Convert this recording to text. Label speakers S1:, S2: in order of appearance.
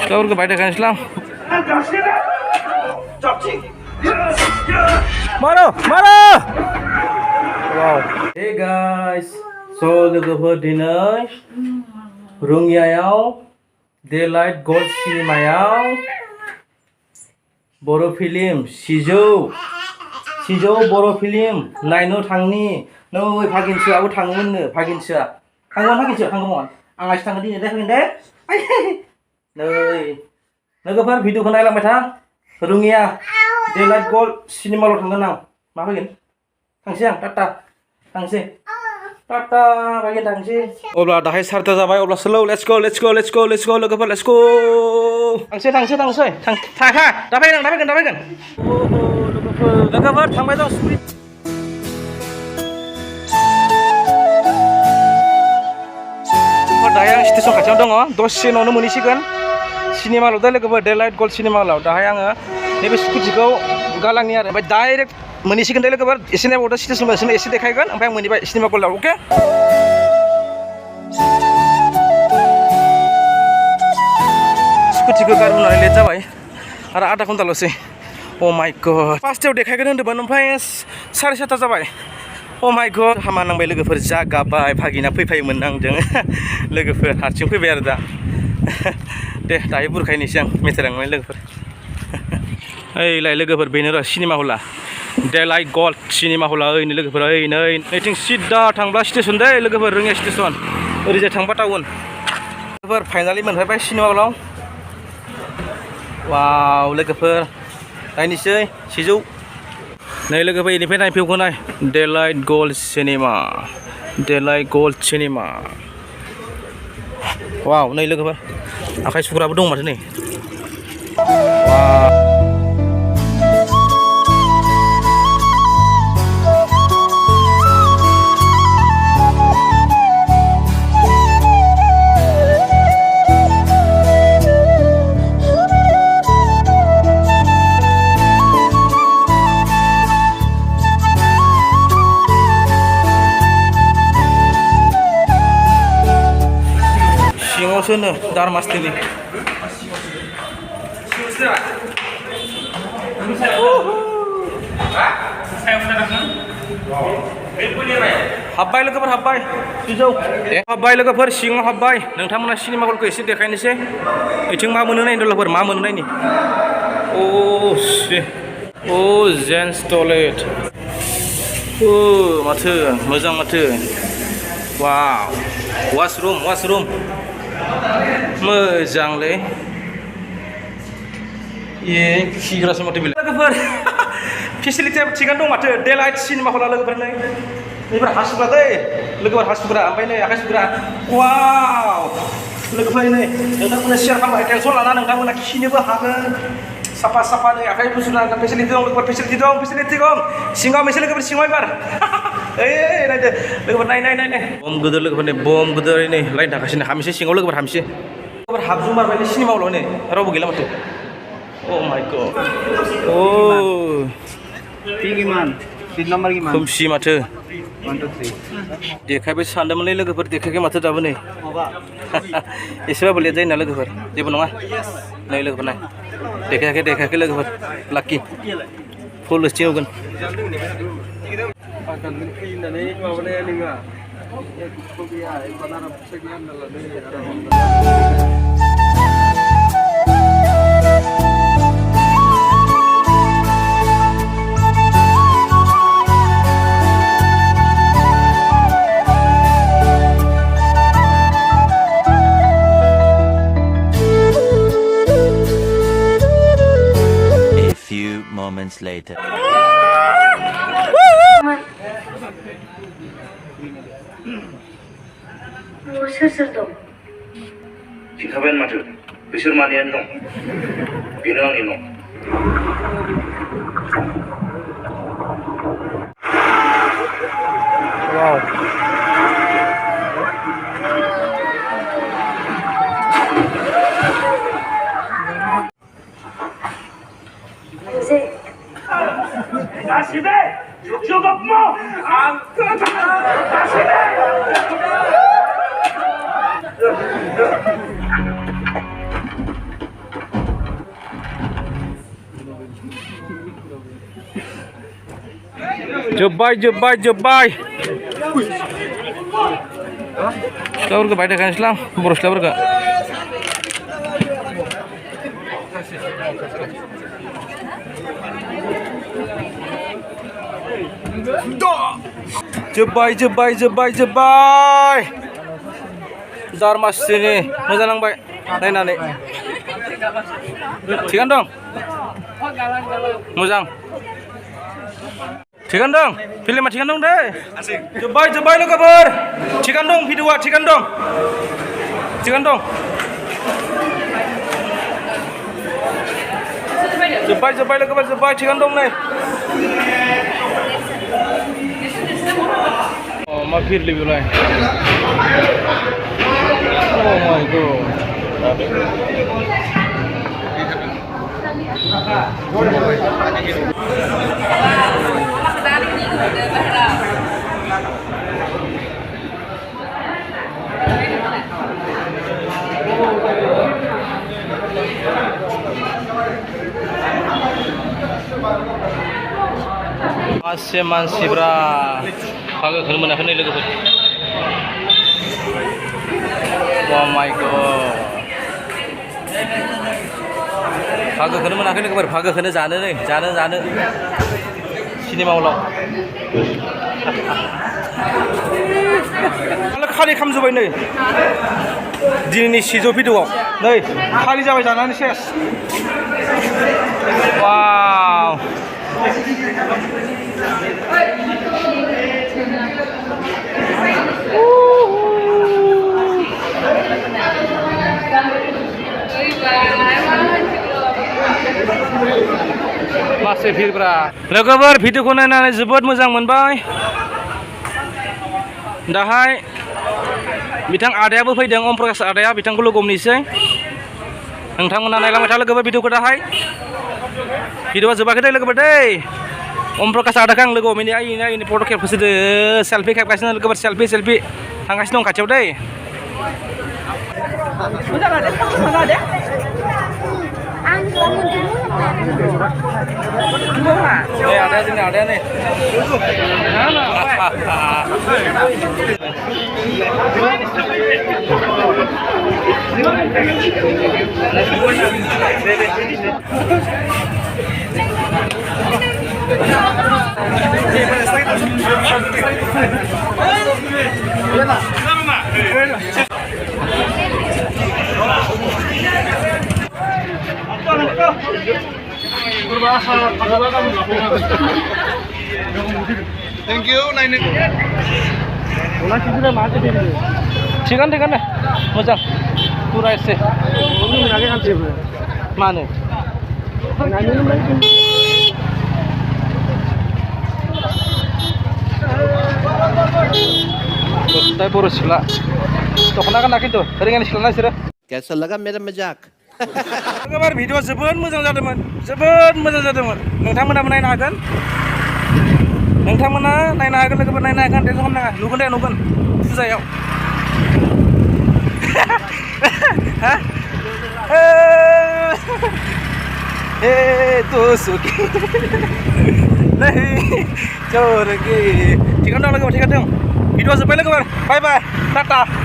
S1: Kau ke baik Islam. Maro. Wow. Hey guys, so logoफोर दिनै रङियायाव Daylight Gold Cinemaयाव बर' film सिजौ बर' फिल्म नायनो थांनि नै भागिनसोआबो थाङोमोननो थांगौमोन आं आसि थाङो दिनै फैगोन दे नै लोगोफोर भिडिअखौ नायलांबाय था रङिया Daylight Gold सिनेमायाव थांगोन आं मा फैगोन थांसै आं टाटा थांसै टाटा भागिन थांसै अब्ला दाहाय 4ता जाबाय अब्ला स्लो लेट्स गो लोगोफोर लेट्स गो थांसै थाखा दा फैगोन लोगोफोर थांबाय दं स्पिड दाहाय आं स्टेसन खाथियाव दङ दसे उनावनो मोनहैसिगोन सिनेमायाव दा लोगोफोर Daylight Gold सिनेमायाव दाहाय आङो नैबे स्कुटिखौ गालांनि आरो ओमफ्राय डाइरेक्ट मोनहैसिगोन दे लोगोफोर एसे नायबावदो स्टेसन एसे देखायगोन ओमफ्राय आं मोनहैबाय सिनेमा गल्डआव अके स्कुटिखौ गारबोनानै लेट जाबाय आरो आधा घन्टाल'सै अ माय गड 5टायाव देखायगोन होन्दोंमोन ओमफ्राय 7:30 जाबाय अ माय गड हामा नांबाय लोगोफोर जा गाबबाय भागिना फैफायोमोन आंजों लोगोफोर हारसिं फैबाय आरो दा दे दायो बुरखायनोसै आं मेथाइ लांनाय लोगोफोर ओइलाय लोगोफोर बेनो र' सिनेमा हला Daylight Gold सिनेमा हला ओइनो लोगोफोर नैथिं सिदा थांब्ला स्टेसन दै लोगोफोर रङिया स्टेसन ओरैजाय थांबा टाउन लोगोफोर फाइनालि मोनफैबाय सिनेमा हलाव वाव लोगोफोर नायनोसै सिजौ नै लोगोफोर इनिफ्राय नायफैवगोन नाय Daylight Gold सिनेमा वाव नै लोगोफोर आखाइ सुग्राबो दं माथो नै वाव सिङावसोनो दारमास्टिनि हाब्बाय लोगोफोर हाब्बाय सिङाव हाब्बाय नोंथांमोना सिनेमा हलखौ एसे देखायनोसै ओइथिं मा मोनो नायनो लोगोफोर मा मोनो नायनि अ जेन्स टयलेट माथो मोजां माथो वाव वाशरुम मोजांलै खिग्रासो माथो बेलाय लोगोफोर फेसिलिटिया थिगानो दं माथो Daylight सिनेमा हला लोगोफोर नैफोर हासुग्रा दै लोगोफोर हासुग्रा ओमफ्राय नै आखाइ सुग्रा वाव लोगोफोर नै नोंथांमोना शेयार खालामबाय टेनसन लाना नोंथांमोना खिनोबो हागोन साफा नै आखाइ फुसुना फेसिलिटि दं लोगोफोर फेसिलिटि दं सिङाव मोनसे लोगोफोर सिङाव एबार नायदो लोगोफोर नाय बम गोदोर लोगोफोर नै बम गोदोर नै लाइन थाखासिनो हामसै सिङाव लोगोफोर हाबजुमारबाय सिनेमा हलाव नै रावबो गैला माथो अ माय गड खोमसि माथो देखायबाय सानदोंमोनलै लोगोफोर देखायखै माथो दाबो नै एसेबाबो लेट जायो ना लोगोफोर जेबो नङा नै लोगोफोर नाय देखायाखै लोगोफोर लाकि फुल लिस्टिं होगोन
S2: Moments later.
S3: सोर दं
S1: खिन्थाबायानो माथो बिसोर मानियानो दं बेनो आंनि न' वाव Jobai. Silaur ke baik Islam, boros silaur ke. Jebai. Darmas sini, moja nang baik. Naik. Cikan dong. Mojang. Cikan dong. Pilih mah cikan dong deh. Jebai lo kabar. Cikan dong video cikan dong. Cikan dong. Jebai lo kabar jebai cikan dong nih. Oh, mampir lebih mulai. Oh my god. Masih bra. Kagak kena menahan lagi tuh. Oh my god. Kagak kena menahan lagi ber. Kagak kena jalan nih, jalan. Sini mau lo. Kalau kali kamu coba ini. Dini sizo video. Nih, kali coba jalan nih ses. Wow. Masih bra. Logober video ko nainanay जोबोद मोजां मोनबाय. Dahay bitang adaya fैदों Om Prakash adaya bitangखौ लोगो हमनोसै. नोंथांमोना नायलांबाय था लोगोफोर भिडिअखौ दाहाय. भिडिअआ जोबाखै दे लोगोफोर दै. Om Prakash adakah आं लोगो हमैनि ini फट' खेबगासिनो सेलफि खेबगासिनो लोगोफोर सेलफि थांगासिनो दं खाथियाव दै. Ada nih.
S2: Thank you.
S1: Cikan deh, moja. Turai sih. Mana? Tapi boros sila. Tokna kan nakin tuh. Ringan sila sih.
S2: कैसा लगा मेरा मजाक?
S1: Kabar video जोबोद मोजां जादोंमोन. नोंथांमोना नायनो हागोन? नोंथांमोना नायनो हागोन लोगोफोर नायनो हागोन टेनसन खालामनो नाङा. नुगोन फुजायाव. तो सुखी नहीं छोड़ के. Cikan dong लोगोफोर, cikan dong. Video जोब्बाय लोगोफोर. Bye bye. Tata.